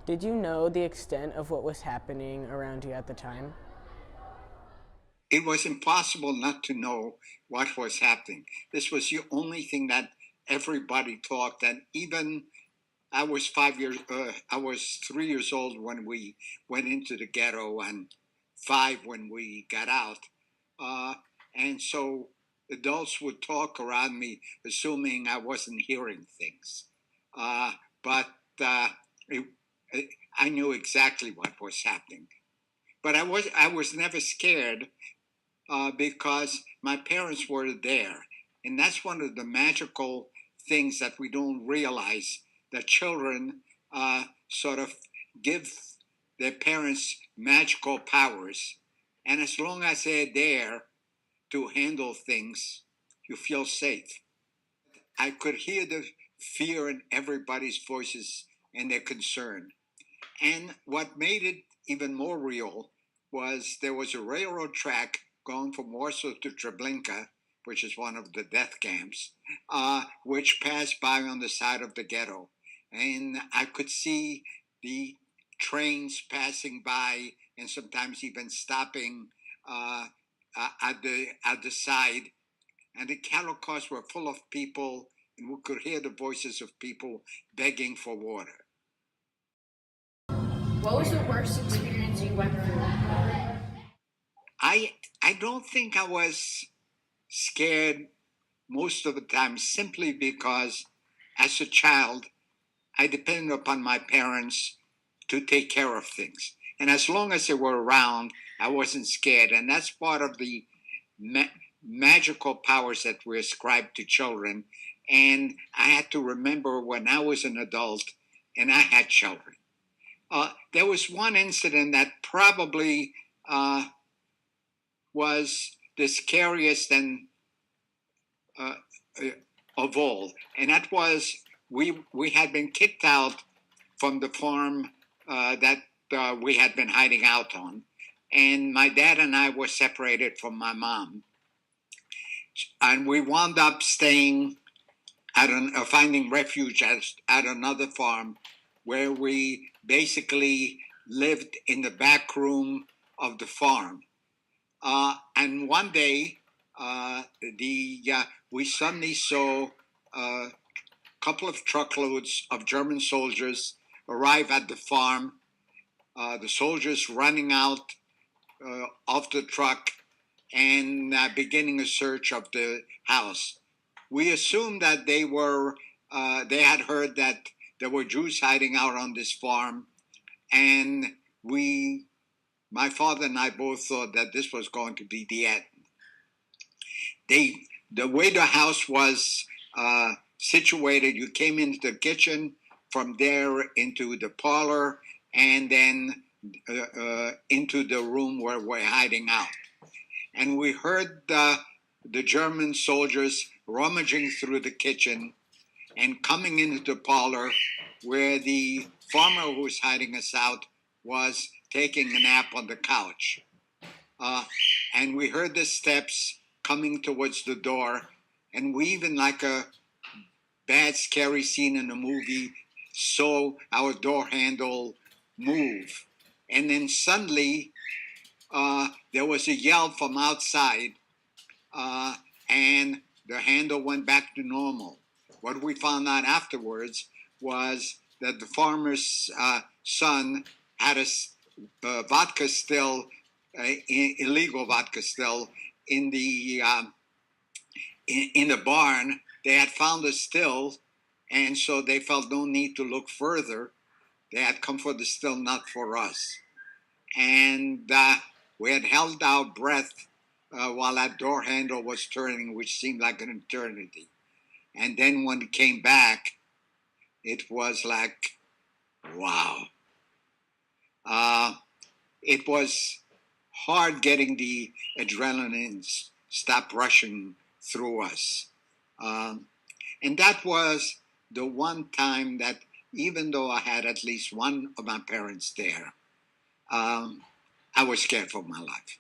Did you know the extent of what was happening around you at the time? It was impossible not to know what was happening. This was the only thing that everybody talked. And even I was 3 years old when we went into the ghetto, and 5 when we got out. Uh, and so adults would talk around me, assuming I wasn't hearing things. Uh, but it, I knew exactly what was happening. But I was never scared because my parents were there. And that's one of the magical things that we don't realize, that children sort of give their parents magical powers. And as long as they're there to handle things, you feel safe. I could hear the fear in everybody's voices and their concern. And what made it even more real was there was a railroad track going from Warsaw to Treblinka, which is one of the death camps, which passed by on the side of the ghetto. And I could see the trains passing by and sometimes even stopping at the side. And the cattle cars were full of people, and we could hear the voices of people begging for water. What was the worst experience you went through? I don't think I was scared most of the time, simply because as a child I depended upon my parents to take care of things. And as long as they were around, I wasn't scared. And that's part of the ma- magical powers that we ascribe to children. And I had to remember when I was an adult and I had children. There was one incident that probably was the scariest and uh, uh, of all, and that was we had been kicked out from the farm that we had been hiding out on, and my dad and I were separated from my mom, and we wound up staying finding refuge at another farm, where we basically lived in the back room of the farm. And one day, the we suddenly saw a couple of truckloads of German soldiers arrive at the farm. The soldiers running out of the truck and beginning a search of the house. We assumed that they had heard that there were Jews hiding out on this farm, and my father and I both thought that this was going to be the end. The way the house was situated, you came into the kitchen, from there into the parlor, and then into the room where we're hiding out. And we heard the German soldiers rummaging through the kitchen and coming into the parlor, where the farmer who was hiding us out was taking a nap on the couch. Uh, and we heard the steps coming towards the door, and we, even like a bad, scary scene in a movie, saw our door handle move. And then suddenly, there was a yell from outside, uh, and the handle went back to normal. What we found out afterwards was that the farmer's son had vodka still, illegal vodka still, in the barn. They had found a still, and so they felt no need to look further. They had come for the still, not for us. And we had held our breath while that door handle was turning, which seemed like an eternity. And then when it came back, it was like, wow. Uh, it was hard getting the adrenaline stop rushing through us. Um, and that was the one time that, even though I had at least one of my parents there, um, I was scared for my life.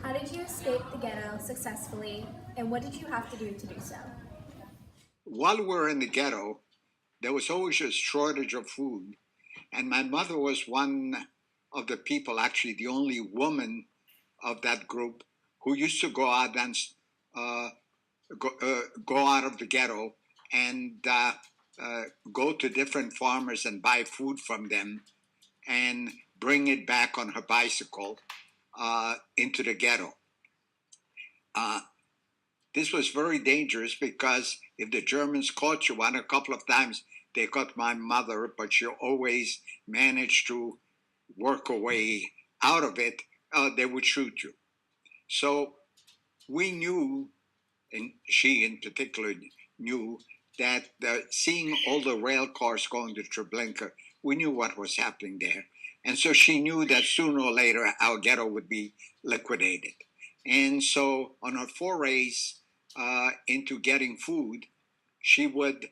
How did you escape the ghetto successfully, and what did you have to do to do so? While we were in the ghetto, there was always a shortage of food. And my mother was one of the people, actually the only woman of that group, who used to go out and uh, go out of the ghetto and go to different farmers and buy food from them and bring it back on her bicycle into the ghetto. Uh, this was very dangerous because if the Germans caught you, and a couple of times they caught my mother, but she always managed to work her way out of it, they would shoot you. So we knew, and she in particular knew, that seeing all the rail cars going to Treblinka, we knew what was happening there. And so she knew that sooner or later our ghetto would be liquidated. And so on her forays into getting food, she would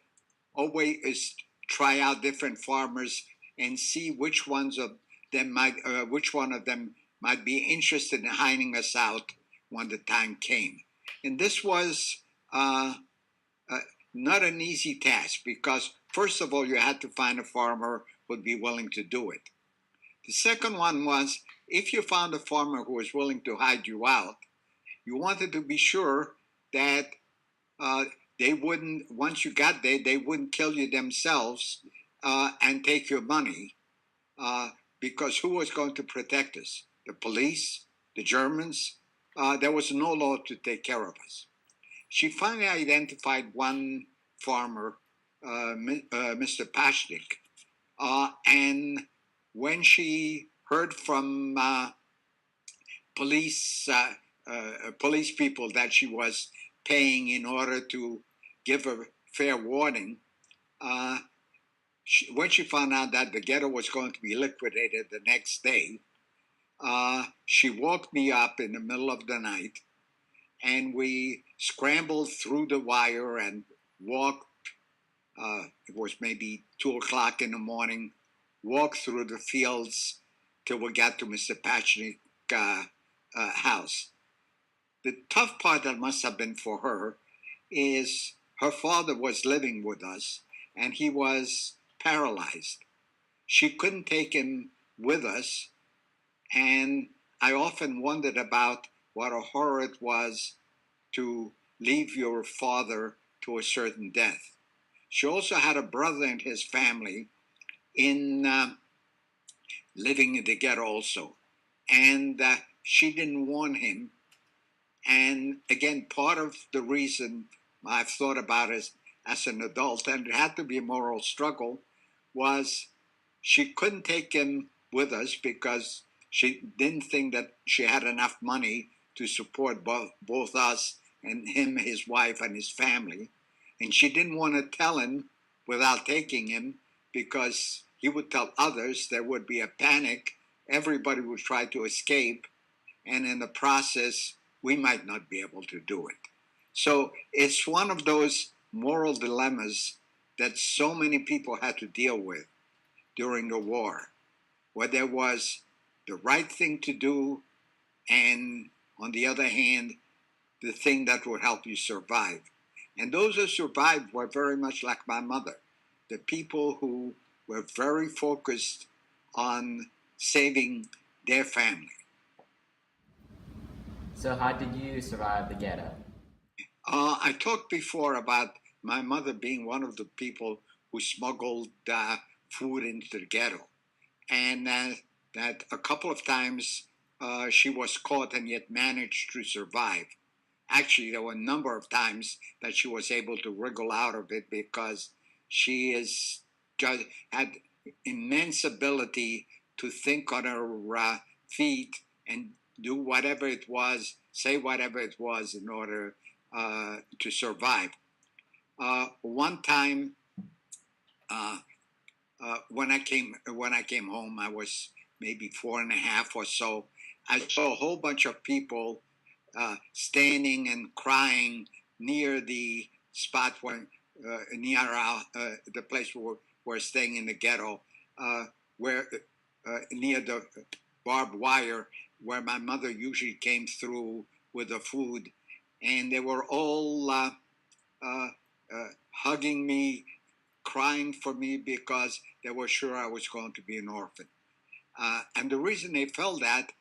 always try out different farmers and see which ones of them which one of them might be interested in hiding us out when the time came. And this was uh, not an easy task because, first of all, you had to find a farmer who would be willing to do it. The second one was, if you found a farmer who was willing to hide you out, you wanted to be sure that uh, they wouldn't, once you got there, they wouldn't kill you themselves and take your money, uh, because who was going to protect us? The police, the Germans? There was no law to take care of us. She finally identified one farmer, Mr. Pashnik, and when she heard from police police people that she was paying in order to give a fair warning, when she found out that the ghetto was going to be liquidated the next day, she woke me up in the middle of the night, and we scrambled through the wire and walked. It was maybe 2 o'clock in the morning. Walked through the fields till we got to Mr. Pachnik's house. The tough part that must have been for her is her father was living with us, and he was paralyzed. She couldn't take him with us, and I often wondered about what a horror it was to leave your father to a certain death. She also had a brother and his family in living in the ghetto also, and she didn't warn him. And again, part of the reason I've thought about it as an adult, and it had to be a moral struggle, was she couldn't take him with us because she didn't think that she had enough money to support both us and him, his wife, and his family. And she didn't want to tell him without taking him because he would tell others, there would be a panic, everybody would try to escape, and in the process, we might not be able to do it. So it's one of those moral dilemmas that so many people had to deal with during the war, where there was the right thing to do, and on the other hand, the thing that would help you survive. And those who survived were very much like my mother, the people who were very focused on saving their family. So, how did you survive the ghetto? I talked before about my mother being one of the people who smuggled food into the ghetto, and that a couple of times she was caught and yet managed to survive. Actually, there were a number of times that she was able to wriggle out of it because she is just had immense ability to think on her feet and do whatever it was, say whatever it was in order to survive. One time, when I came home, I was maybe 4.5 or so. I saw a whole bunch of people standing and crying near the spot where near the place where we're staying in the ghetto, where near the barbed wire where my mother usually came through with the food, and they were all hugging me, crying for me because they were sure I was going to be an orphan. And the reason they felt that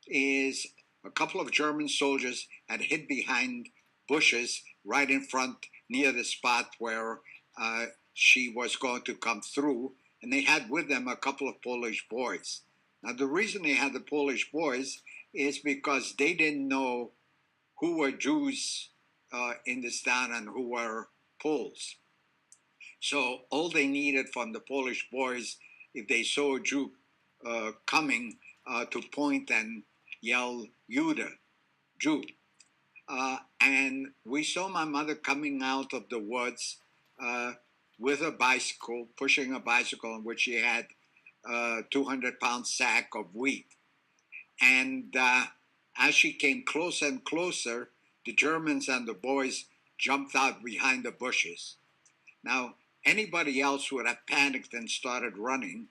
is a couple of German soldiers had hid behind bushes right in front near the spot where she was going to come through, and they had with them a couple of Polish boys. Now, the reason they had the Polish boys is because they didn't know who were Jews in this town and who were Poles. So all they needed from the Polish boys, if they saw a Jew coming, to point and yell, Jude, Jew. And we saw my mother coming out of the woods with a bicycle, pushing a bicycle in which she had a 200-pound sack of wheat. And as she came closer and closer, the Germans and the boys jumped out behind the bushes. Now, anybody else would have panicked and started running,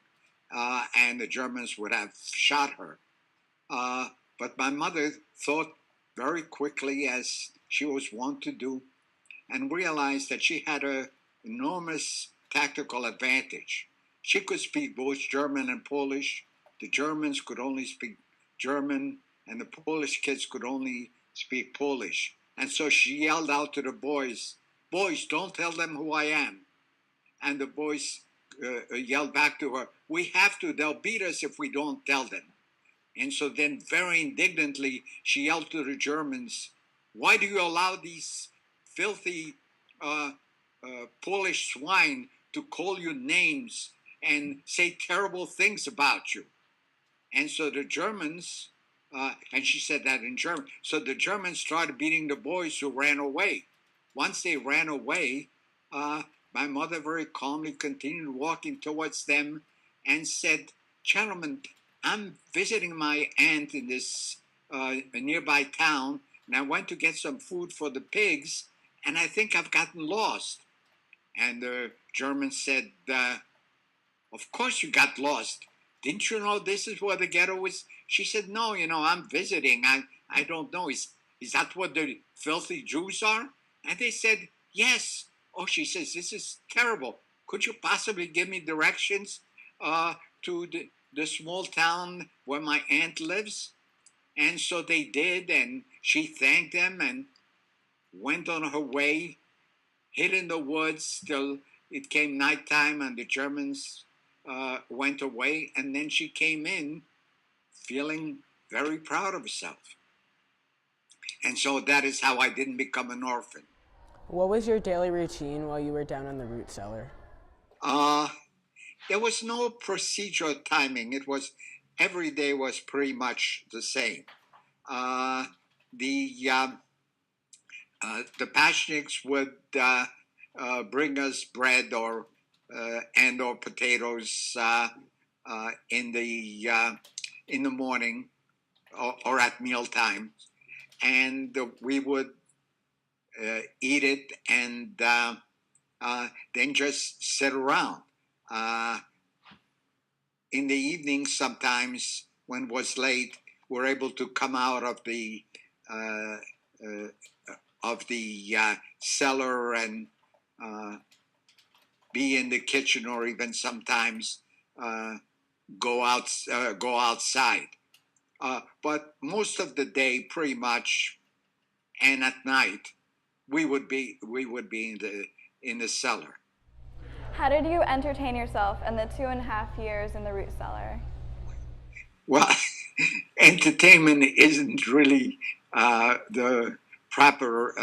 and the Germans would have shot her. But my mother thought very quickly, as she was wont to do, and realized that she had an enormous tactical advantage. She could speak both German and Polish. The Germans could only speak German, and the Polish kids could only speak Polish. And so she yelled out to the boys, "Boys, don't tell them who I am." And the boys yelled back to her, "We have to. They'll beat us if we don't tell them." And so then, very indignantly, she yelled to the Germans, "Why do you allow these filthy Polish swine to call you names and say terrible things about you?" And so the Germans, and she said that in German, so the Germans started beating the boys who ran away. Once they ran away, my mother very calmly continued walking towards them and said, "Gentlemen, I'm visiting my aunt in this nearby town, and I went to get some food for the pigs, and I think I've gotten lost." And the German said, "Of course you got lost. Didn't you know this is where the ghetto is?" She said, "No, I'm visiting. I don't know. Is that what the filthy Jews are?" And they said, "Yes." Oh, she says, "This is terrible. Could you possibly give me directions to the small town where my aunt lives?" And so they did, and she thanked them and went on her way, hid in the woods till it came nighttime and the Germans went away. And then she came in feeling very proud of herself. And so that is how I didn't become an orphan. What was your daily routine while you were down in the root cellar? There was no procedural timing. It was every day was pretty much the same. The Pashniks would bring us bread or potatoes in the morning or at mealtime, and we would eat it and then just sit around. In the evening, sometimes when it was late, we're able to come out of the cellar and be in the kitchen, or even sometimes go outside. But most of the day, pretty much, and at night, we would be in the cellar. How did you entertain yourself in the 2.5 years in the root cellar? Well, entertainment isn't really the proper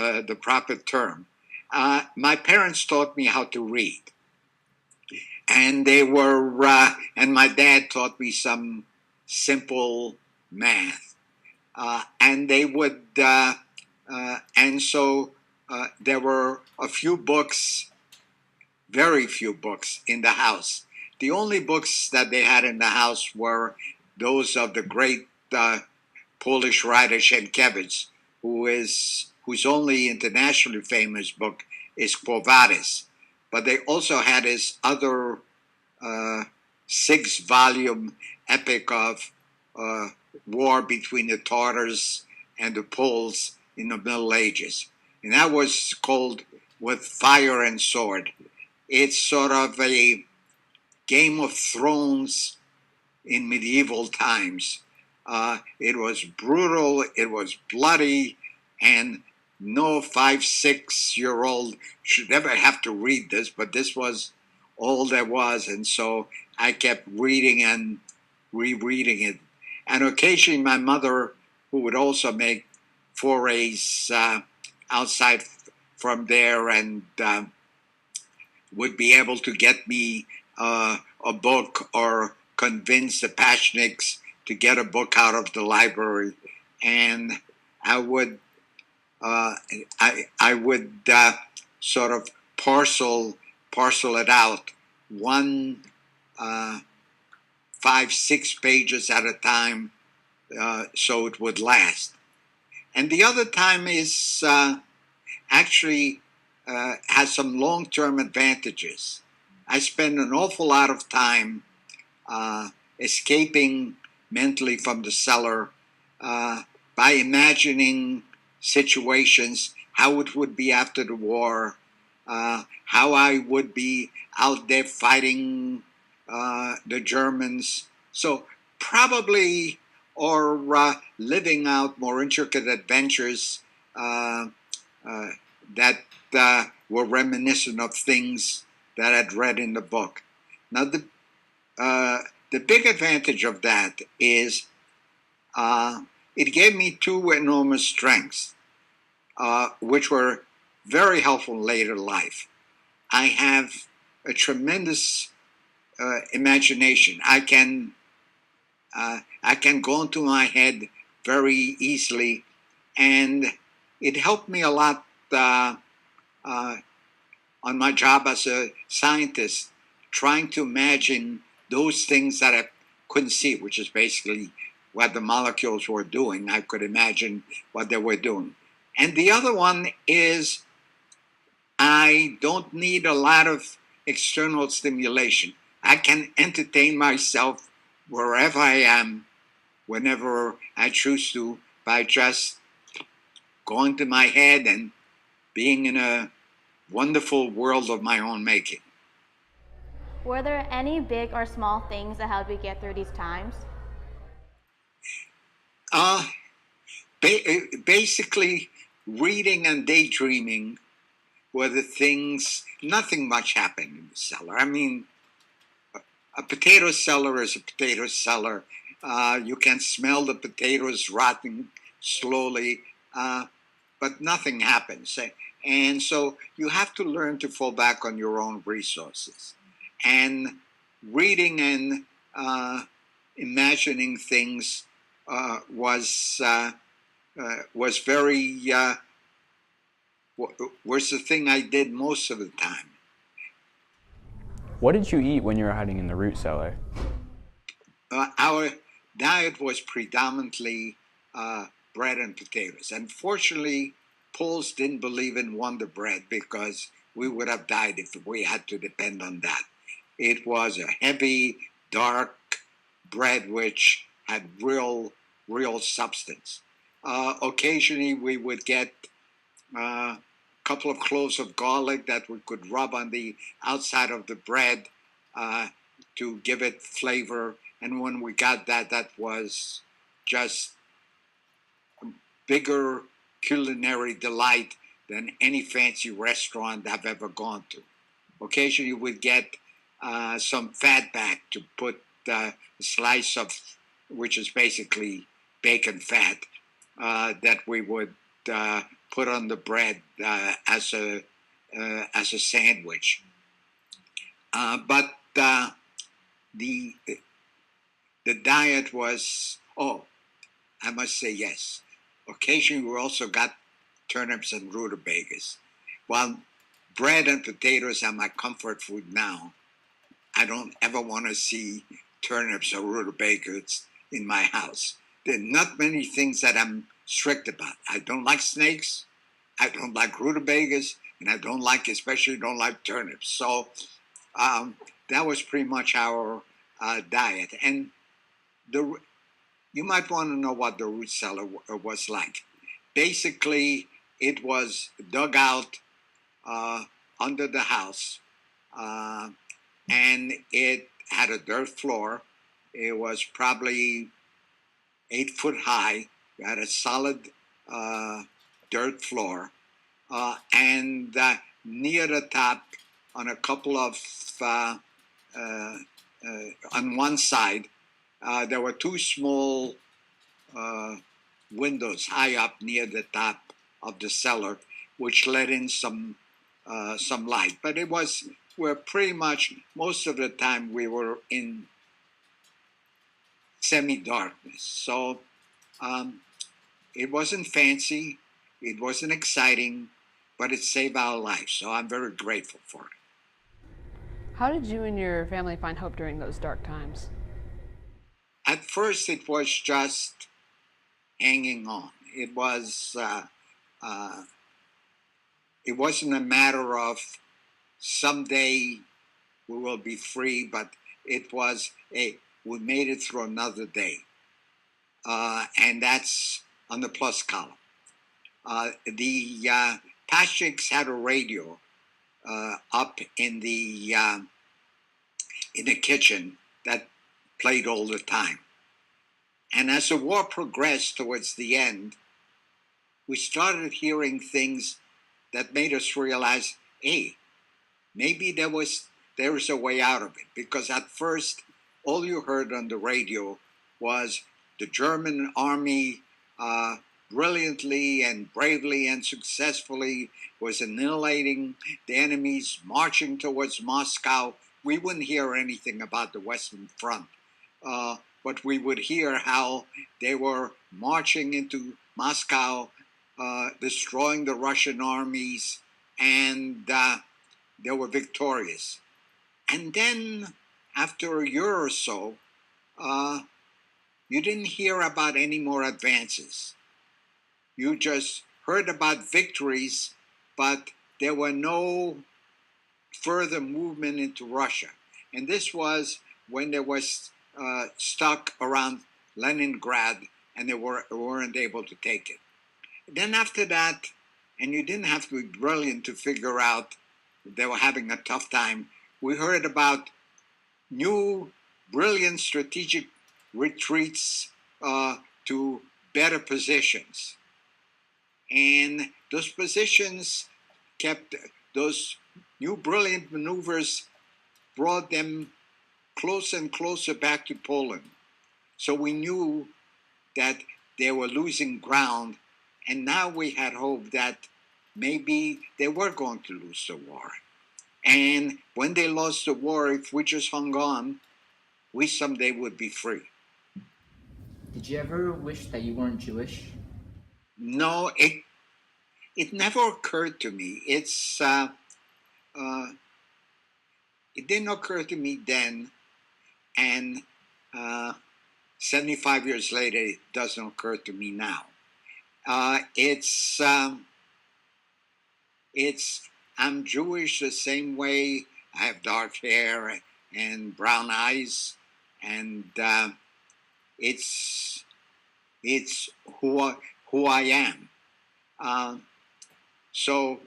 term. My parents taught me how to read, and and my dad taught me some simple math, and they would, and so there were a few books, very few books in the house. The only books that they had in the house were those of the great Polish writer Sienkiewicz, whose only internationally famous book is Quo Vadis. But they also had his other 6-volume epic of war between the Tartars and the Poles in the Middle Ages. And that was called With Fire and Sword. It's sort of a Game of Thrones in medieval times. It was brutal, it was bloody, and no 5, 6 year old should ever have to read this, but this was all there was. And so I kept reading and rereading it. And occasionally my mother, who would also make forays outside from there and would be able to get me a book or convince the Pashniks to get a book out of the library, and I would I would sort of parcel it out, one 5, 6 pages at a time, so it would last. And the other time is actually has some long-term advantages. I spend an awful lot of time escaping mentally from the cellar by imagining situations, how it would be after the war, how I would be out there fighting the Germans. So probably, or living out more intricate adventures that were reminiscent of things that I'd read in the book. Now, the big advantage of that is it gave me two enormous strengths, which were very helpful in later life. I have a tremendous imagination. I can go into my head very easily, and it helped me a lot on my job as a scientist, trying to imagine those things that I couldn't see, which is basically what the molecules were doing. I could imagine what they were doing. And the other one is I don't need a lot of external stimulation. I can entertain myself wherever I am, whenever I choose to, by just going to my head and being in a wonderful world of my own making. Were there any big or small things that helped you get through these times? Basically, reading and daydreaming were the things. Nothing much happened in the cellar. I mean, a potato cellar is a potato cellar. You can smell the potatoes rotting slowly, but nothing happens. And so you have to learn to fall back on your own resources. And reading and imagining things was the thing I did most of the time. What did you eat when you were hiding in the root cellar? Our diet was predominantly bread and potatoes. Unfortunately, Poles didn't believe in Wonder Bread because we would have died if we had to depend on that. It was a heavy, dark bread which had real substance. Occasionally, we would get a couple of cloves of garlic that we could rub on the outside of the bread to give it flavor. And when we got that, that was just a bigger culinary delight than any fancy restaurant I've ever gone to. Occasionally, we'd get some fat back to put a slice of, which is basically bacon fat, that we would put on the bread as a sandwich. But the diet was, I must say yes. Occasionally we also got turnips and rutabagas. While bread and potatoes are my comfort food now, I don't ever want to see turnips or rutabagas in my house. There are not many things that I'm strict about. I don't like snakes, I don't like rutabagas, and I especially don't like turnips. So that was pretty much our diet. And you might want to know what the root cellar was like. Basically, it was dug out under the house. and it had a dirt floor. It was probably 8 foot high. It had a solid dirt floor, and near the top, on a couple of on one side, there were two small windows high up near the top of the cellar, which let in some light. But we're pretty much, most of the time we were in semi-darkness. So it wasn't fancy, it wasn't exciting, but it saved our lives. So I'm very grateful for it. How did you and your family find hope during those dark times? At first, it was just hanging on. It wasn't a matter of someday we will be free, but it was we made it through another day, and that's on the plus column. The Pascheks had a radio up in the kitchen that played all the time. And as the war progressed towards the end, we started hearing things that made us realize, hey, maybe there was a way out of it. Because at first, all you heard on the radio was the German army brilliantly and bravely and successfully was annihilating the enemies, marching towards Moscow. We wouldn't hear anything about the Western Front, but we would hear how they were marching into Moscow, destroying the Russian armies, and they were victorious. And then, after a year or so, you didn't hear about any more advances. You just heard about victories, but there were no further movement into Russia. And this was when they was stuck around Leningrad and they weren't able to take it. Then after that, and you didn't have to be brilliant to figure out they were having a tough time, we heard about new, brilliant strategic retreats to better positions. And those positions kept, those new brilliant maneuvers brought them closer and closer back to Poland. So we knew that they were losing ground, and now we had hope that maybe they were going to lose the war. And when they lost the war, if we just hung on, we someday would be free. Did you ever wish that you weren't Jewish? No, it never occurred to me. It didn't occur to me then, and 75 years later, it doesn't occur to me now. I'm Jewish the same way. I have dark hair and brown eyes, and it's who I am. So,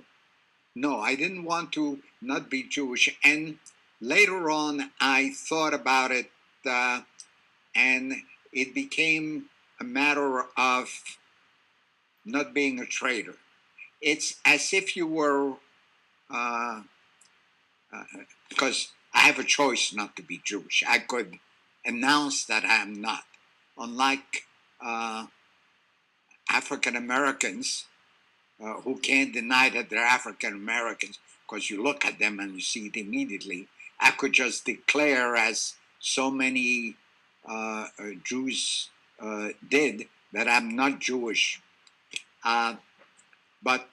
no, I didn't want to not be Jewish. And later on, I thought about it, and it became a matter of not being a traitor. It's as if you were, because I have a choice not to be Jewish. I could announce that I am not. Unlike African Americans, who can't deny that they're African Americans, because you look at them and you see it immediately. I could just declare, as so many Jews did, that I'm not Jewish. But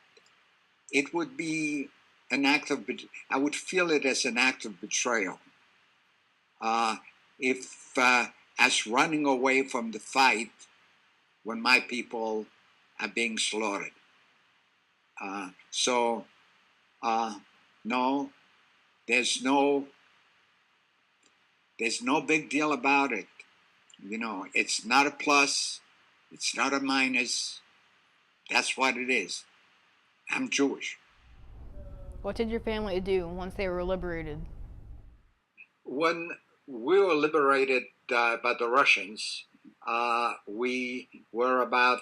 it would be an act of, I would feel it as an act of betrayal. If as running away from the fight when my people are being slaughtered. No, there's no big deal about it. You know, it's not a plus, it's not a minus. That's what it is. I'm Jewish. What did your family do once they were liberated? When we were liberated by the Russians, we were about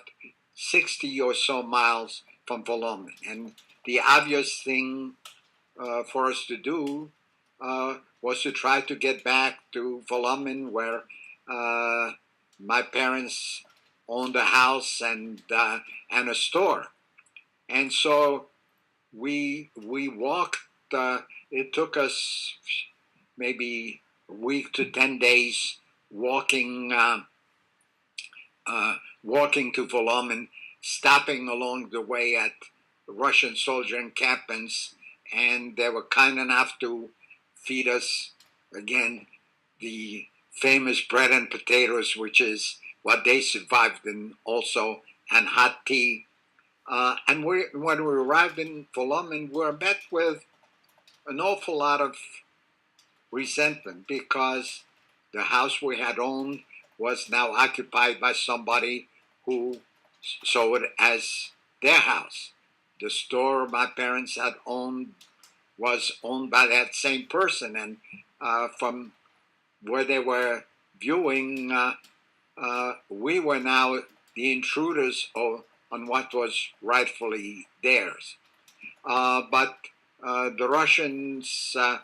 60 or so miles from Volomyn. And the obvious thing for us to do was to try to get back to Volomyn, where my parents owned a house and a store. And so we walked. It took us maybe a week to 10 days walking walking to Volomyn, stopping along the way at Russian soldier encampments, and they were kind enough to feed us again the famous bread and potatoes, which is what they survived in also, and hot tea. And when we arrived in Volomyn, we were met with an awful lot of resentment because the house we had owned was now occupied by somebody who saw it as their house. The store my parents had owned was owned by that same person, and from where they were viewing, we were now the intruders on what was rightfully theirs. But the Russians, the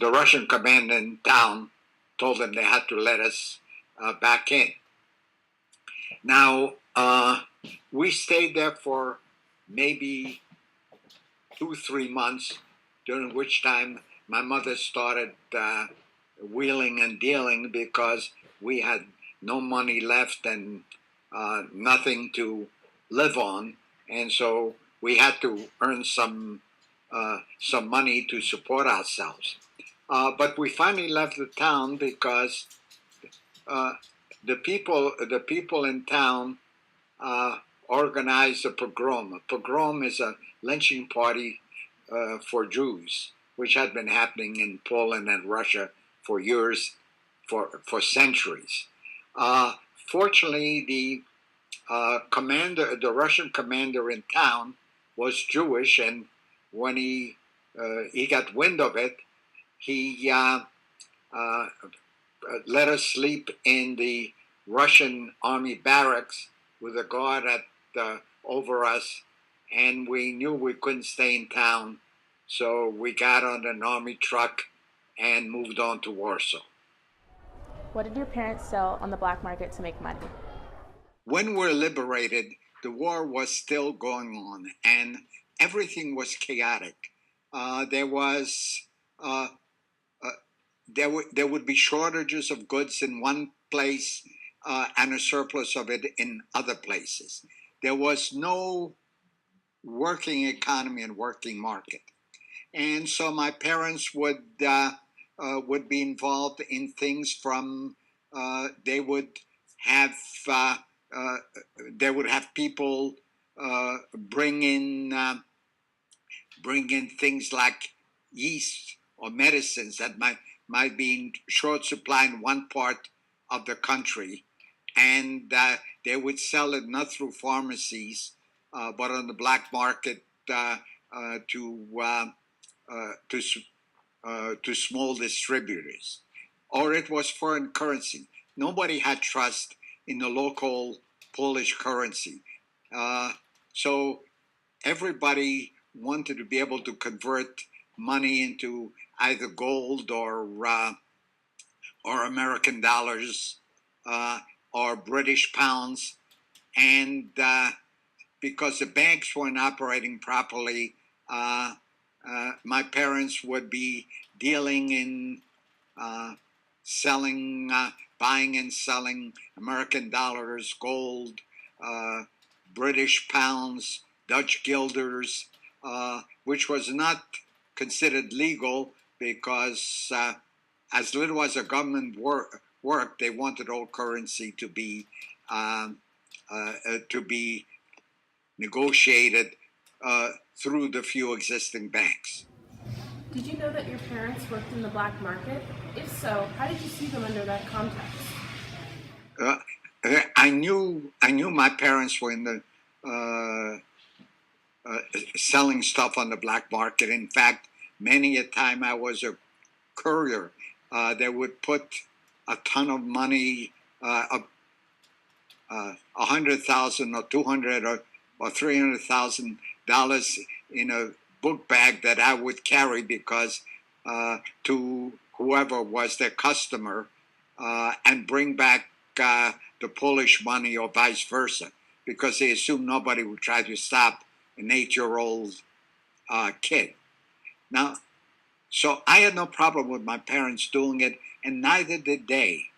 Russian command in town told them they had to let us back in. Now, we stayed there for maybe 2, 3 months, during which time my mother started wheeling and dealing because we had no money left and nothing to live on, and so we had to earn some money to support ourselves. But we finally left the town because the people in town organized a pogrom. A pogrom is a lynching party for Jews, which had been happening in Poland and Russia for years, for centuries. Fortunately, the Russian commander in town, was Jewish, and when he got wind of it, he let us sleep in the Russian army barracks with a guard over us, and we knew we couldn't stay in town, so we got on an army truck and moved on to Warsaw. What did your parents sell on the black market to make money? When we were liberated, the war was still going on, and everything was chaotic. There would be shortages of goods in one place and a surplus of it in other places. There was no working economy and working market, and so my parents would be involved in things from they would have people bring in things like yeast or medicines that might be in short supply in one part of the country, and they would sell it not through pharmacies but on the black market to small distributors, or it was foreign currency. Nobody had trust in the local Polish currency, so everybody wanted to be able to convert money into either gold or American dollars or British pounds, and because the banks weren't operating properly, my parents would be dealing in buying and selling American dollars, gold, British pounds, Dutch guilders, which was not considered legal because as little as the government worked, they wanted old currency to be negotiated through the few existing banks. Did you know that your parents worked in the black market? If so, how did you see them under that context? I knew my parents were in selling stuff on the black market. In fact, many a time I was a courier. They would put a ton of money, 100,000 or 200 or $300,000 in a book bag that I would carry because to whoever was their customer, and bring back the Polish money or vice versa, because they assumed nobody would try to stop an 8-year-old kid. Now, so I had no problem with my parents doing it, and neither did they.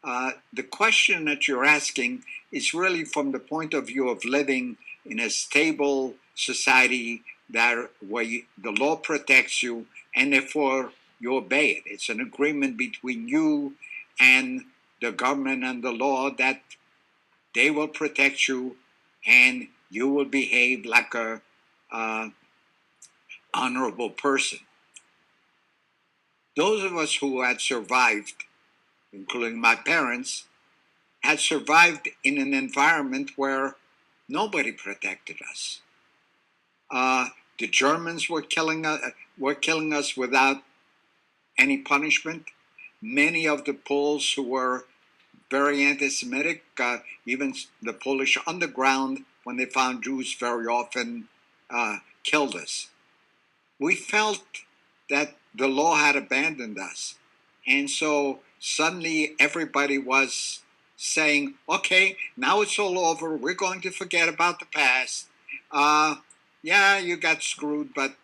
The question that you're asking is really from the point of view of living in a stable society where the law protects you, and therefore you obey it. It's an agreement between you and the government and the law that they will protect you and you will behave like a honorable person. Those of us who had survived, including my parents, had survived in an environment where nobody protected us. The Germans were killing us without any punishment. Many of the Poles who were very anti-Semitic, even the Polish underground, when they found Jews, very often killed us. We felt that the law had abandoned us. And so suddenly everybody was saying, okay, now it's all over. We're going to forget about the past. Yeah, you got screwed, but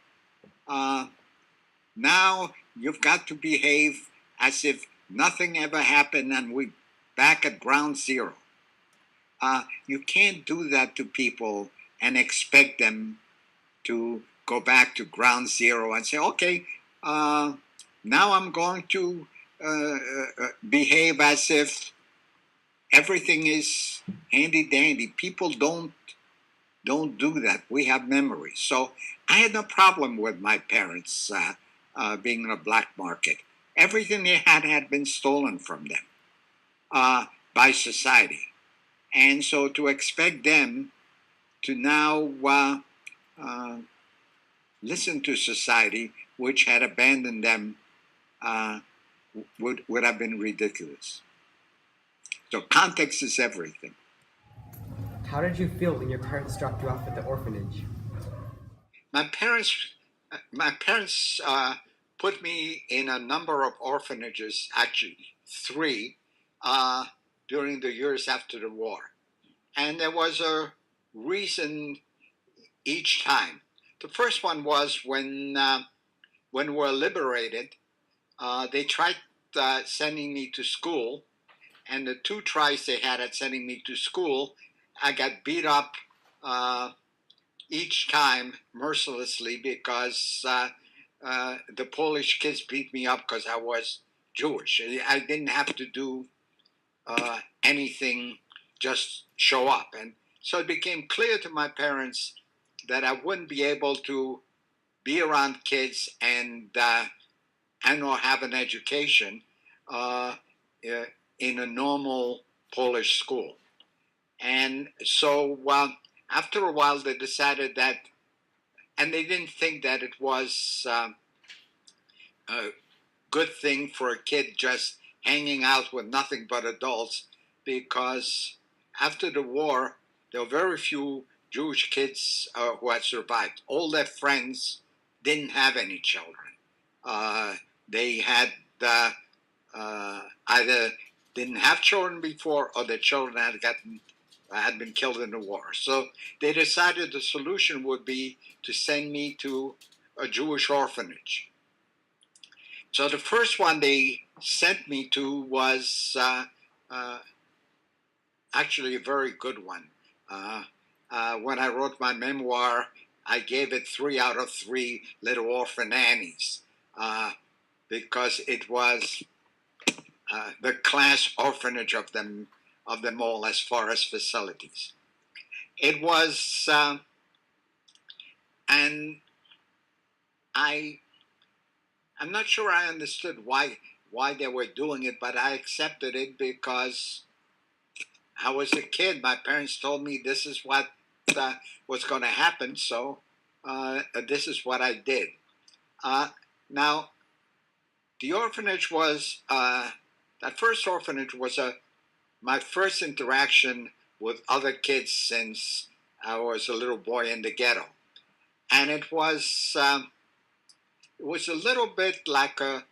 now you've got to behave as if nothing ever happened and we're back at ground zero. You can't do that to people and expect them to go back to ground zero and say, okay, now I'm going to behave as if everything is handy dandy. People don't do that. We have memories. So I had no problem with my parents being in a black market. Everything they had been stolen from them by society. And so to expect them to now listen to society, which had abandoned them, would have been ridiculous. So context is everything. How did you feel when your parents dropped you off at the orphanage? My parents put me in a number of orphanages, actually 3, during the years after the war. And there was a reason each time. The first one was when we were liberated, they tried sending me to school, and the 2 tries they had at sending me to school, I got beat up each time mercilessly because the Polish kids beat me up because I was Jewish. I didn't have to do anything, just show up. And so it became clear to my parents that I wouldn't be able to be around kids and or have an education in a normal Polish school. And so after a while, they decided that, and they didn't think that it was a good thing for a kid just hanging out with nothing but adults, because after the war, there were very few Jewish kids who had survived. All their friends didn't have any children. They had either didn't have children before, or their children had been killed in the war. So they decided the solution would be to send me to a Jewish orphanage. So the first one they sent me to was actually a very good one. When I wrote my memoir, I gave it 3 out of 3 little orphan Annies, because it was the class orphanage of them all as far as facilities. It was, and I'm not sure I understood why they were doing it, but I accepted it because I was a kid. My parents told me this is what was going to happen, so this is what I did. Now, the orphanage was, that first orphanage was my first interaction with other kids since I was a little boy in the ghetto. And it was a little bit like a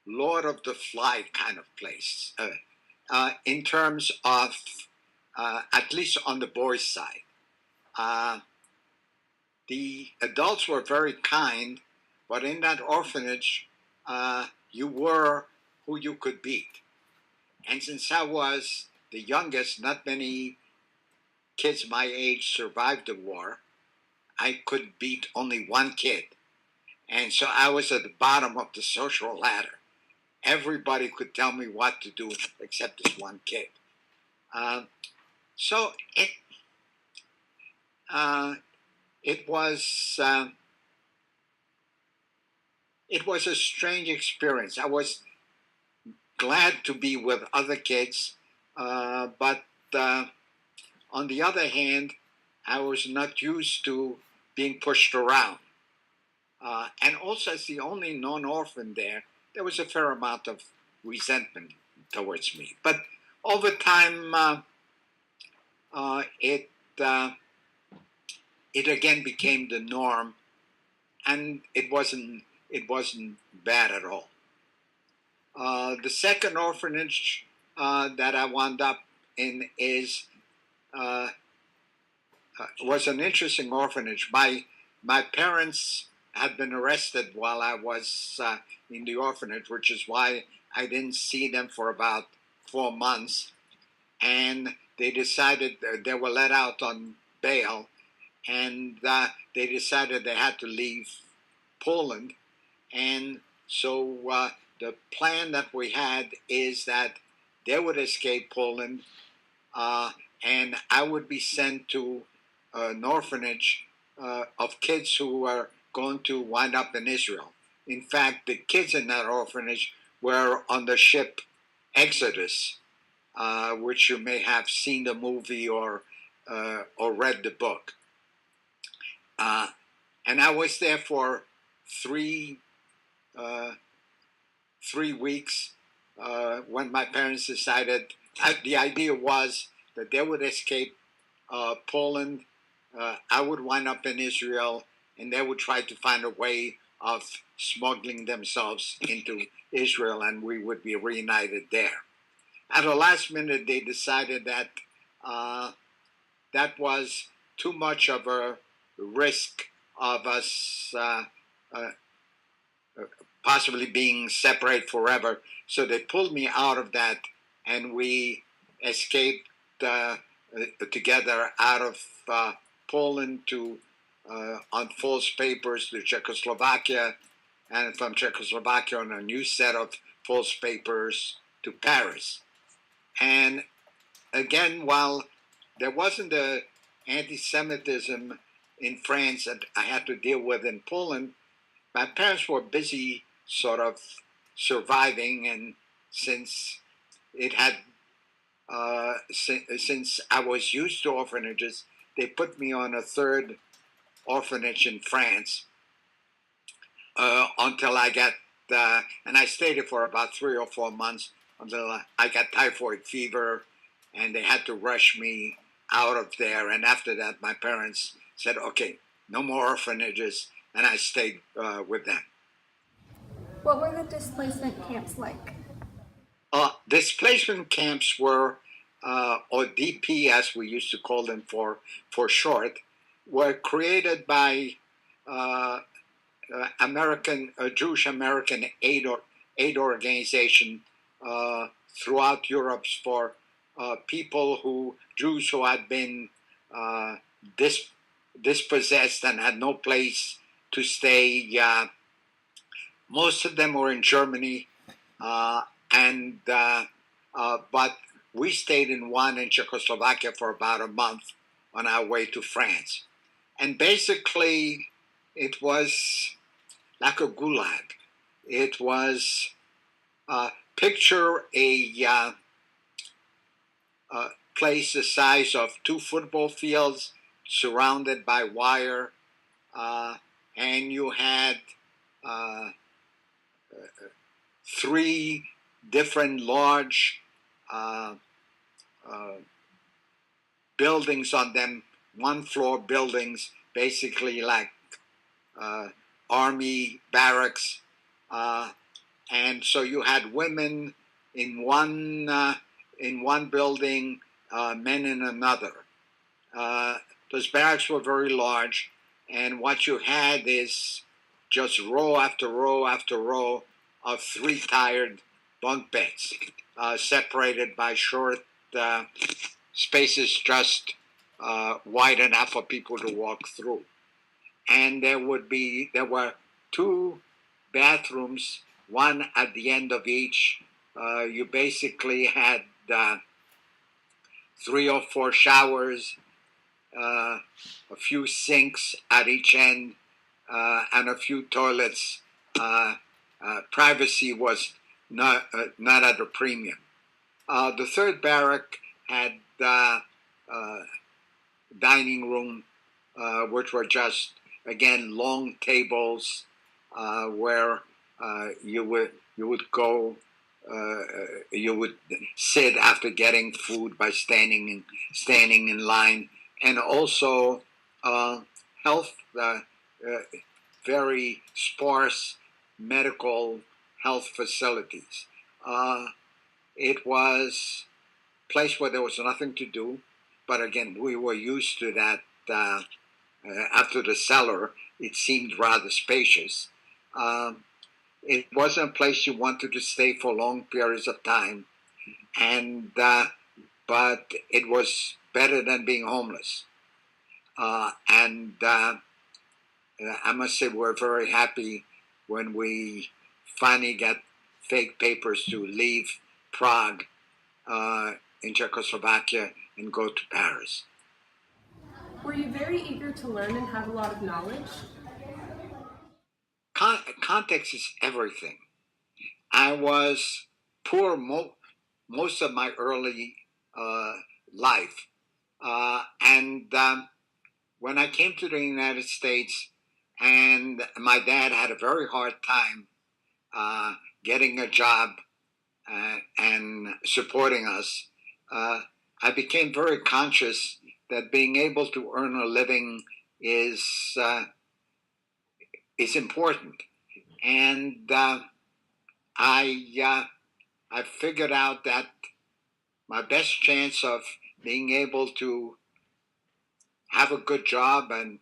Lord of the Fly kind of place in terms of, at least on the boys' side. The adults were very kind, but in that orphanage, you were who you could beat. And since I was the youngest, not many kids my age survived the war. I could beat only one kid. And so I was at the bottom of the social ladder. Everybody could tell me what to do except this one kid. So it was a strange experience. I was glad to be with other kids, but on the other hand, I was not used to being pushed around. And also, as the only non-orphan there was a fair amount of resentment towards me. But over time, it again became the norm, and it wasn't bad at all. The second orphanage that I wound up in was an interesting orphanage. My parents had been arrested while I was in the orphanage, which is why I didn't see them for about 4 months. And they decided they were let out on bail, and they decided they had to leave Poland. And so the plan that we had is that they would escape Poland, and I would be sent to an orphanage of kids who were going to wind up in Israel. In fact, the kids in that orphanage were on the ship Exodus, which you may have seen the movie or read the book. And I was there for 3 weeks when my parents decided. The idea was that they would escape Poland. I would wind up in Israel, and they would try to find a way of smuggling themselves into Israel, and we would be reunited there. At the last minute, they decided that that was too much of a risk of us possibly being separate forever. So they pulled me out of that, and we escaped together out of Poland to on false papers to Czechoslovakia, and from Czechoslovakia on a new set of false papers to Paris. And again, while there wasn't the anti-Semitism in France that I had to deal with in Poland, my parents were busy sort of surviving, and since it had since I was used to orphanages, they put me on a third orphanage in France until I got, and I stayed there for about 3 or 4 months until I got typhoid fever, and they had to rush me out of there. And after that, my parents said, okay, no more orphanages, and I stayed with them. What were the displacement camps like? Displacement camps were, or DP as we used to call them for short, were created by Jewish American aid organization throughout Europe for Jews who had been dispossessed and had no place to stay. Most of them were in Germany, but we stayed in one in Czechoslovakia for about a month on our way to France. And basically, it was like a gulag. It was, picture a place the size of 2 football fields surrounded by wire, and you had uh, three different large uh, uh, buildings on them, one floor buildings, basically like uh, army barracks. And so you had women in one building, men in another. Those barracks were very large, and what you had is just row after row after row of three tired bunk beds, separated by short spaces just wide enough for people to walk through. And there were two bathrooms, one at the end of each. You basically had three or four showers, a few sinks at each end, and a few toilets. Privacy was not at a premium. The third barrack had dining room, which were just again long tables where you would go. You would sit after getting food by standing in line, and also health very sparse medical health facilities. It was a place where there was nothing to do, but again, we were used to that. After the cellar, it seemed rather spacious. It wasn't a place you wanted to stay for long periods of time, and but it was better than being homeless. And I must say, we're very happy when we finally got fake papers to leave Prague in Czechoslovakia and go to Paris. Were you very eager to learn and have a lot of knowledge? Context is everything. I was poor most of my early life. And when I came to the United States, and my dad had a very hard time getting a job and supporting us, I became very conscious that being able to earn a living is important. And I figured out that my best chance of being able to have a good job and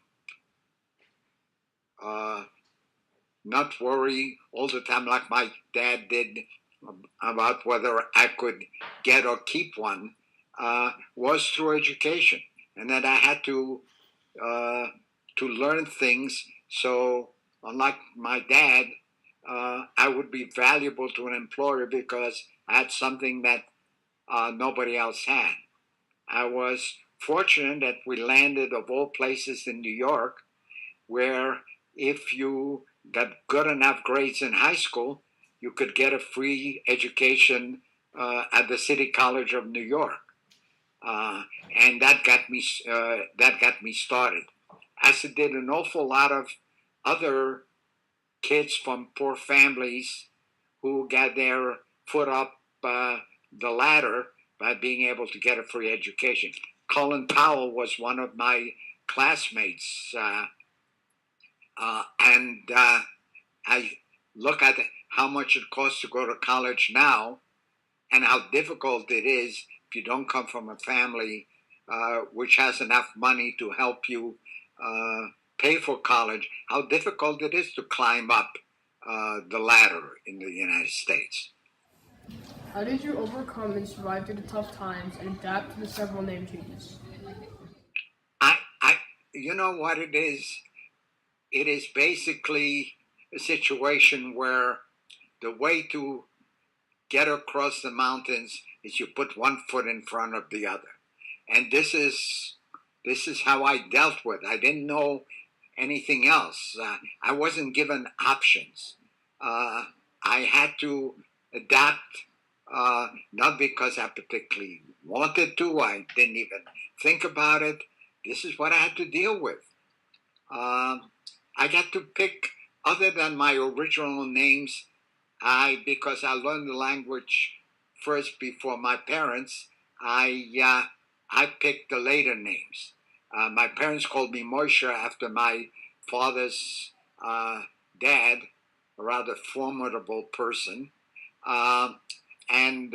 not worry all the time like my dad did about whether I could get or keep one was through education, and that I had to learn things. So, unlike my dad, I would be valuable to an employer because I had something that nobody else had. I was fortunate that we landed, of all places, in New York, where if you got good enough grades in high school, you could get a free education at the City College of New York, and that got me started. As it did an awful lot of other kids from poor families who got their foot up the ladder by being able to get a free education. Colin Powell was one of my classmates, and I look at how much it costs to go to college now and how difficult it is if you don't come from a family which has enough money to help you pay for college, how difficult it is to climb up the ladder in the United States. How did you overcome and survive through the tough times and adapt to the several name changes? You know what it is? It is basically a situation where the way to get across the mountains is you put one foot in front of the other. And this is how I dealt with it. I didn't know anything else. I wasn't given options. I had to adapt, not because I particularly wanted to. I didn't even think about it. This is what I had to deal with. I got to pick, other than my original names, because I learned the language first before my parents, I picked the later names. My parents called me Moshe after my father's dad, a rather formidable person. And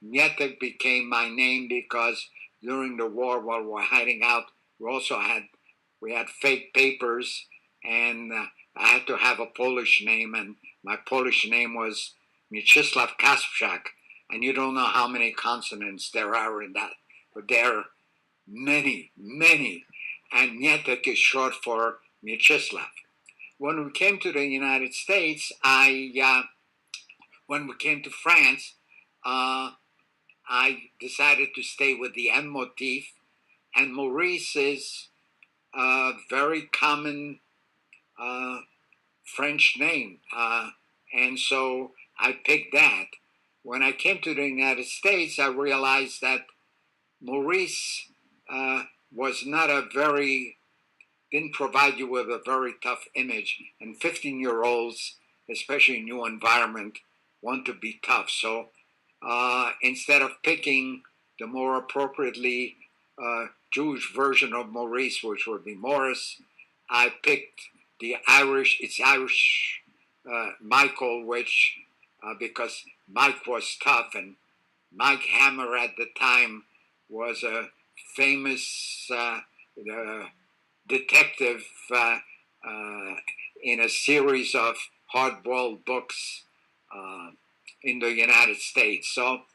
Nietek became my name because during the war, while we were hiding out, we had fake papers, and I had to have a Polish name, and my Polish name was Mieczysław Kasprzak, and you don't know how many consonants there are in that, but there are many, many, and Nietek is short for Mieczysław. When we came to the United States, when we came to France, I decided to stay with the M motif, and Maurice is a very common French name, and so I picked that. When I came to the United States, I realized that Maurice was not didn't provide you with a very tough image, and 15-year-olds, especially in new environment, want to be tough. So instead of picking the more appropriately Jewish version of Maurice, which would be Morris, I picked it's Irish Michael, which, because Mike was tough, and Mike Hammer at the time was a famous detective in a series of hard-boiled books in the United States. So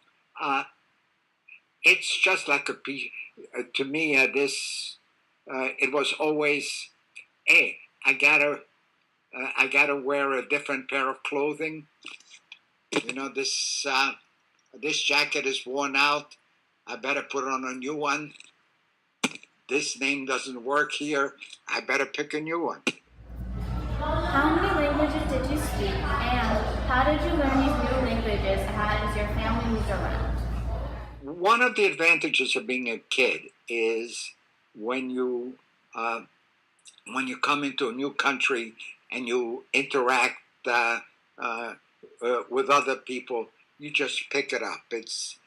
it's just like to me, it was always, hey, I gotta wear a different pair of clothing. You know, this jacket is worn out. I better put on a new one. This name doesn't work here. I better pick a new one. How many languages did you speak, and how did you learn these new languages as your family moved around? One of the advantages of being a kid is when you come into a new country and you interact with other people, you just pick it up. It's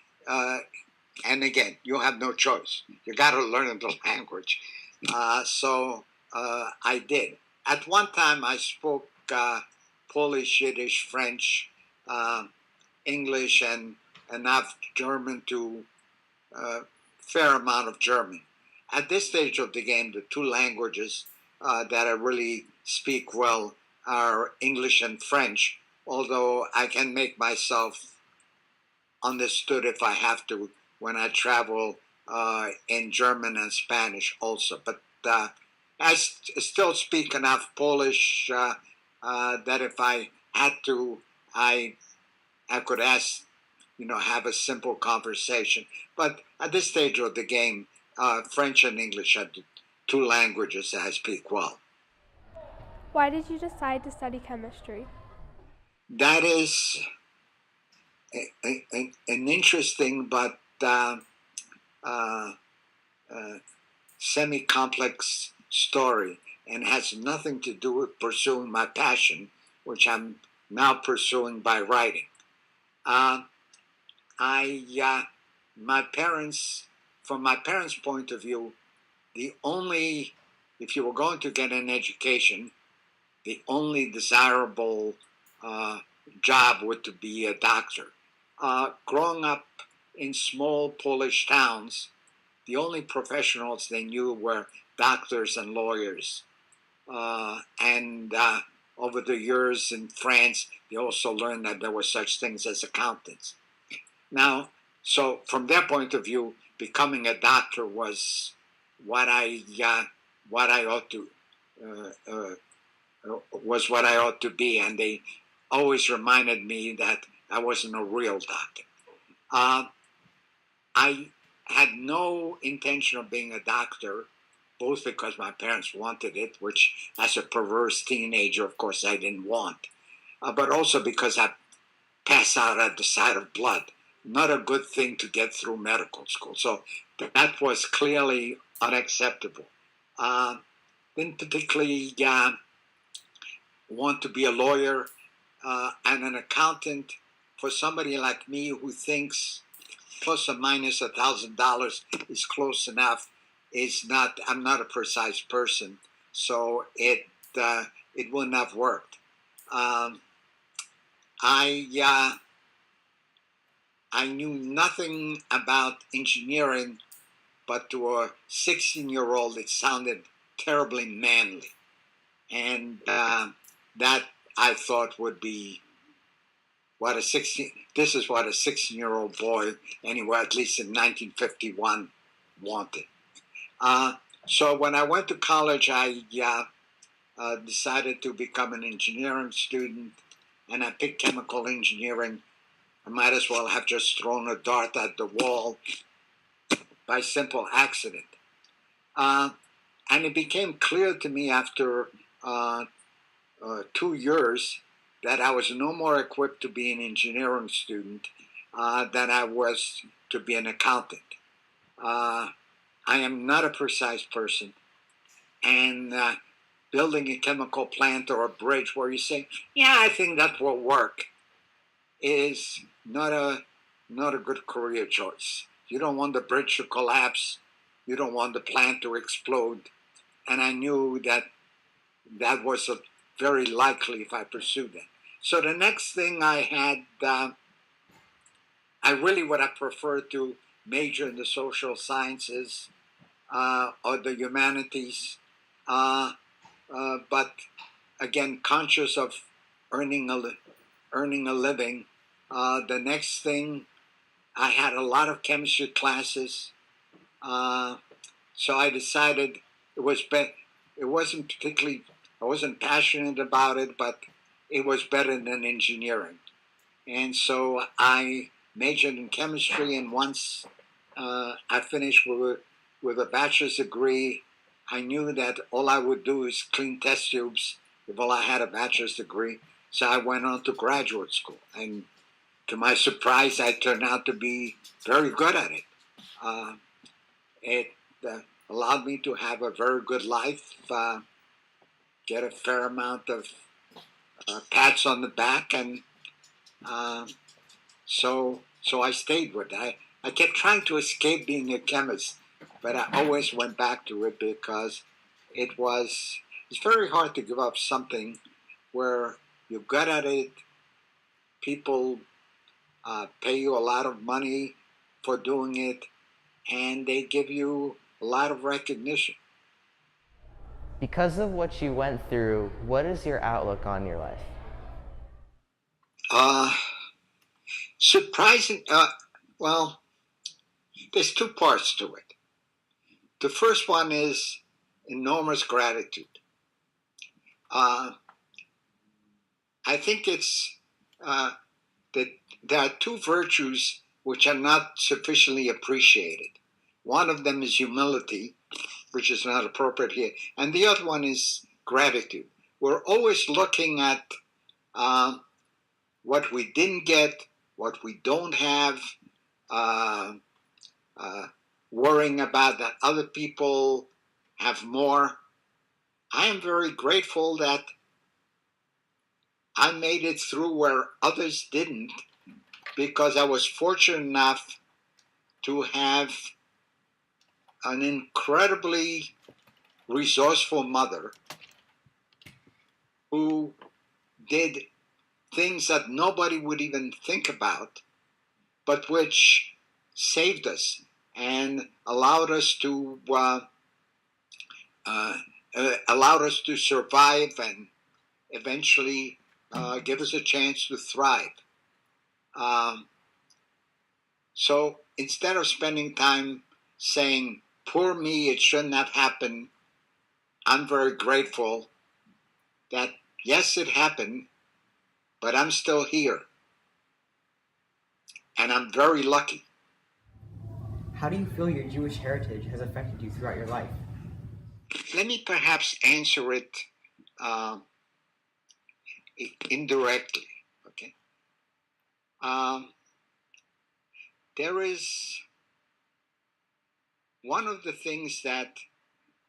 and again, you have no choice. You got to learn the language. So I did. At one time, I spoke Polish, Yiddish, French, English, and enough German to fair amount of German. At this stage of the game, the two languages that I really speak well are English and French, although I can make myself understood if I have to when I travel in German and Spanish also. But I still speak enough Polish that if I had to, I could have a simple conversation. But at this stage of the game, French and English are the two languages that I speak well. Why did you decide to study chemistry? That is an interesting but semi-complex story, and has nothing to do with pursuing my passion, which I'm now pursuing by writing. From my parents' point of view, if you were going to get an education, the only desirable job would to be a doctor. Growing up in small Polish towns, the only professionals they knew were doctors and lawyers. And over the years in France, they also learned that there were such things as accountants. Now, so from their point of view, becoming a doctor was what I ought to be, and they always reminded me that I wasn't a real doctor. I had no intention of being a doctor, both because my parents wanted it, which as a perverse teenager, of course, I didn't want, but also because I passed out at the sight of blood. Not a good thing to get through medical school. So that was clearly unacceptable. Then particularly want to be a lawyer and an accountant. For somebody like me who thinks plus or minus $1,000 is close enough, is not. I'm not a precise person, so it wouldn't have worked. I I knew nothing about engineering, but to a 16-year-old, it sounded terribly manly, and that I thought would be what a 16. This is what a 16-year-old boy, anyway, at least in 1951, wanted. So when I went to college, I decided to become an engineering student, and I picked chemical engineering. I might as well have just thrown a dart at the wall by simple accident. And it became clear to me after 2 years that I was no more equipped to be an engineering student than I was to be an accountant. I am not a precise person, and building a chemical plant or a bridge where you say, "Yeah, I think that will work," is not a good career choice. You don't want the bridge to collapse. You don't want the plant to explode. And I knew that that was very likely if I pursued it. So the next thing I had, I really would have preferred to major in the social sciences or the humanities, but again, conscious of earning a living. The next thing, I had a lot of chemistry classes, so I decided it wasn't particularly. I wasn't passionate about it, but it was better than engineering, and so I majored in chemistry. And once I finished with a bachelor's degree, I knew that all I would do is clean test tubes if all I had a bachelor's degree. So I went on to graduate school, and to my surprise, I turned out to be very good at it. It allowed me to have a very good life, get a fair amount of pats on the back, and so I stayed with it. I kept trying to escape being a chemist, but I always went back to it because it's very hard to give up something where you're good at it. People pay you a lot of money for doing it, and they give you a lot of recognition. Because of what you went through, what is your outlook on your life? Surprising. Well, there's two parts to it. The first one is enormous gratitude. I think it's that there are two virtues which are not sufficiently appreciated. One of them is humility, which is not appropriate here, and the other one is gratitude. We're always looking at what we didn't get, what we don't have, worrying about that other people have more. I am very grateful that I made it through where others didn't, because I was fortunate enough to have an incredibly resourceful mother who did things that nobody would even think about, but which saved us and allowed us to survive and eventually give us a chance to thrive. So instead of spending time saying, "Poor me, it shouldn't have happened," I'm very grateful that yes, it happened, but I'm still here. And I'm very lucky. How do you feel your Jewish heritage has affected you throughout your life? Let me perhaps answer it indirectly. Okay. There is one of the things that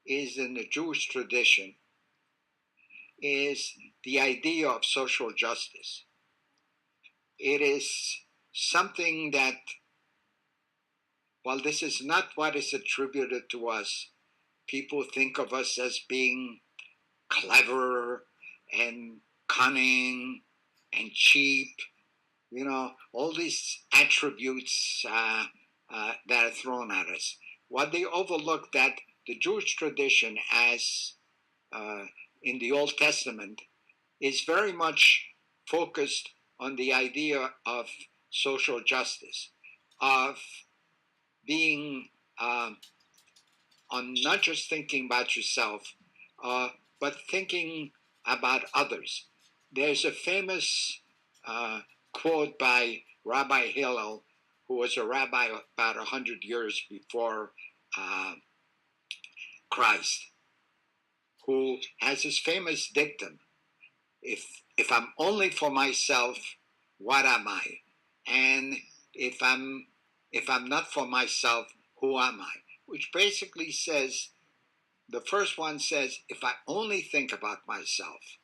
is in the Jewish tradition is the idea of social justice. It is something that, while this is not what is attributed to us, people think of us as being clever and cunning and cheap, all these attributes that are thrown at us. What they overlook that the Jewish tradition, as in the Old Testament, is very much focused on the idea of social justice, of being on not just thinking about yourself, but thinking about others. There's a famous quote by Rabbi Hillel, who was a rabbi about 100 years before Christ, who has this famous dictum: if I'm only for myself, what am I? And if I'm not for myself, who am I? Which basically says, the first one says, if I only think about myself,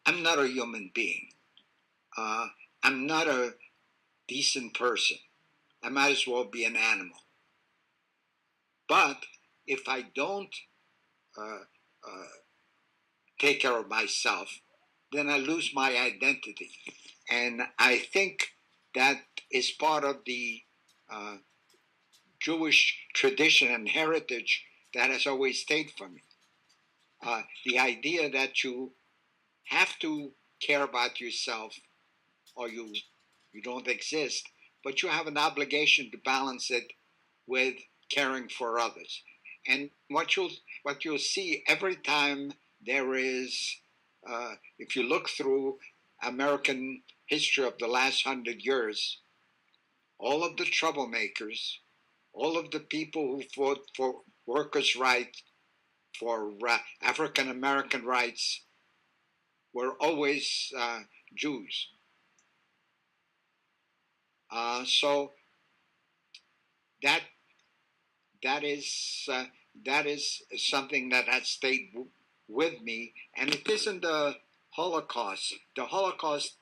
I'm not a human being. I'm not a decent person. I might as well be an animal. But if I don't take care of myself, then I lose my identity. And I think that is part of the Jewish tradition and heritage that has always stayed for me. The idea that you have to care about yourself or you don't exist, but you have an obligation to balance it with caring for others. And what you'll see every time there is, if you look through American history of the last 100 years, all of the troublemakers, all of the people who fought for workers' rights, for African American rights, were always Jews. So that is something that has stayed with me, and it isn't the Holocaust. The Holocaust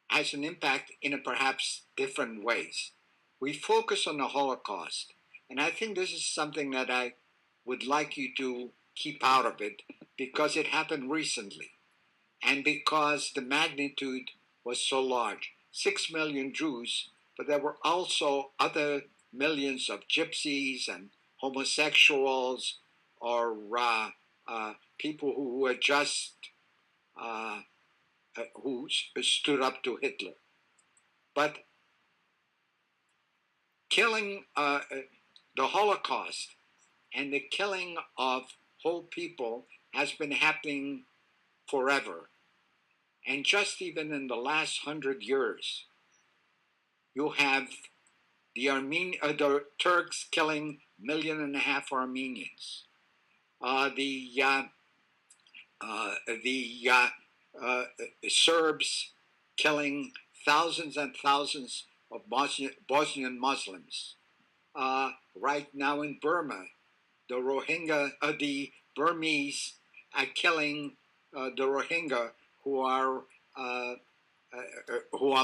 has an impact in perhaps different ways. We focus on the Holocaust, and I think this is something that I would like you to keep out of it, because it happened recently, and because the magnitude was so large. 6 million Jews, but there were also other millions of gypsies and homosexuals, or people who were just who stood up to Hitler. But killing the Holocaust and the killing of whole people has been happening forever. And just even in the last 100 years, you have the Turks killing 1.5 million Armenians. The Serbs killing thousands and thousands of Bosnian Muslims. Right now in Burma, the Burmese are killing the Rohingya who are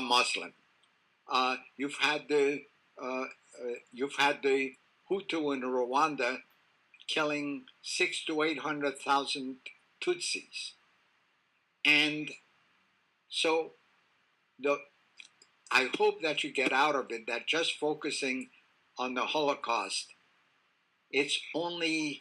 Muslim. You've had the Hutu in Rwanda killing 600,000 to 800,000 Tutsis, and so I hope that you get out of it that just focusing on the Holocaust, it's only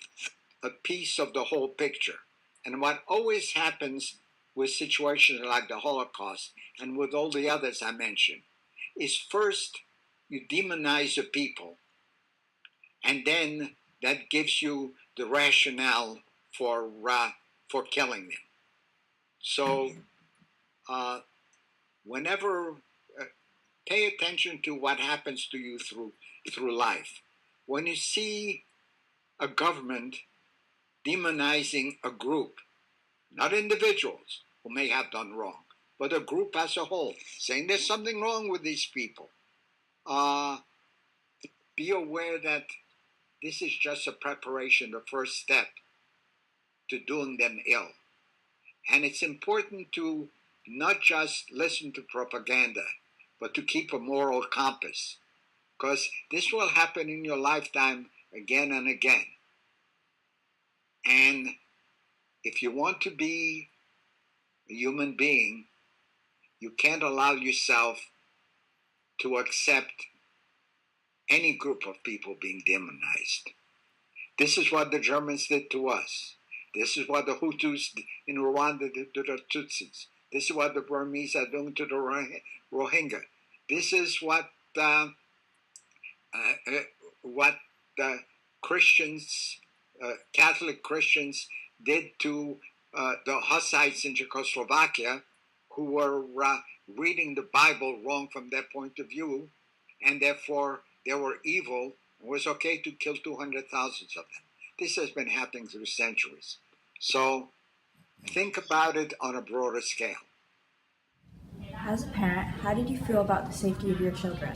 a piece of the whole picture. And what always happens with situations like the Holocaust and with all the others I mentioned is, first you demonize the people, and then that gives you the rationale for killing them. So whenever pay attention to what happens to you through life. When you see a government demonizing a group, not individuals who may have done wrong, but a group as a whole, saying there's something wrong with these people, be aware that this is just a preparation, the first step to doing them ill. And it's important to not just listen to propaganda, but to keep a moral compass, because this will happen in your lifetime again and again. And if you want to be a human being, you can't allow yourself to accept any group of people being demonized. This is what the Germans did to us. This is what the Hutus in Rwanda did to the Tutsis. This is what the Burmese are doing to the Rohingya. This is what the Christians, Catholic Christians, did to the Hussites in Czechoslovakia, who were reading the Bible wrong from their point of view, and therefore they were evil. It was okay to kill 200,000 of them. This has been happening through centuries. So think about it on a broader scale. As a parent, how did you feel about the safety of your children?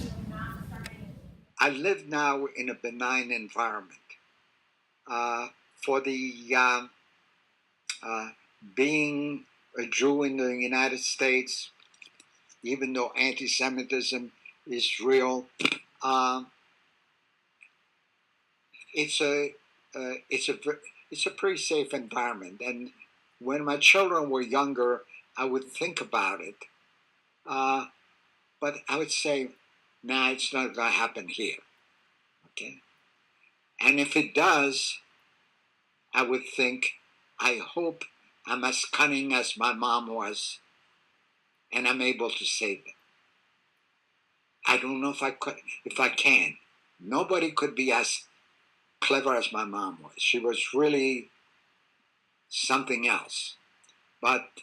I live now in a benign environment. For the being a Jew in the United States, even though anti-Semitism is real, it's a pretty safe environment. And when my children were younger, I would think about it, but I would say, nah, it's not going to happen here. Okay, and if it does, I would think, I hope I'm as cunning as my mom was, and I'm able to save it. I don't know if I can. Nobody could be as clever as my mom was. She was really something else. But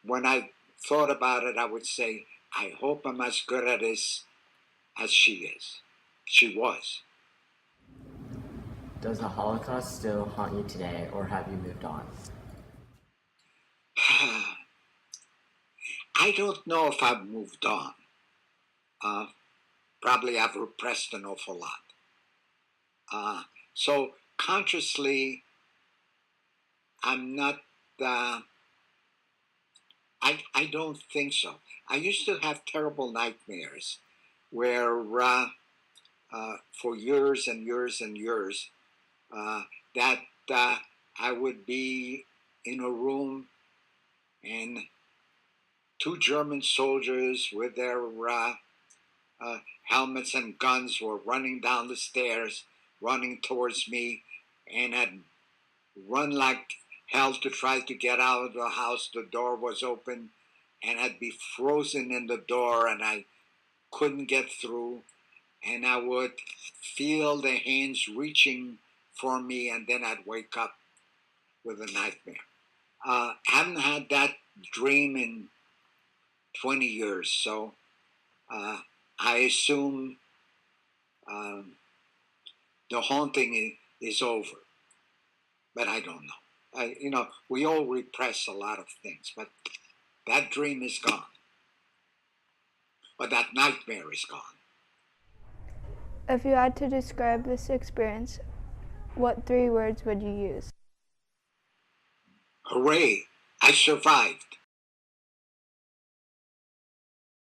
when I thought about it, I would say, I hope I'm as good at this as she is. She was. Does the Holocaust still haunt you today, or have you moved on? I don't know if I've moved on. Probably I've repressed an awful lot. So consciously, I'm not, I don't think so. I used to have terrible nightmares where for years and years and years, that I would be in a room and two German soldiers with their helmets and guns were running down the stairs, running towards me, and I'd run like hell to try to get out of the house. The door was open, and I'd be frozen in the door, and I couldn't get through, and I would feel the hands reaching for me, and then I'd wake up with a nightmare. Haven't had that dream in 20 years, so I assume the haunting is over, but I don't know. We all repress a lot of things, but that dream is gone, or that nightmare is gone. If you had to describe this experience, what 3 words would you use? Hooray, I survived.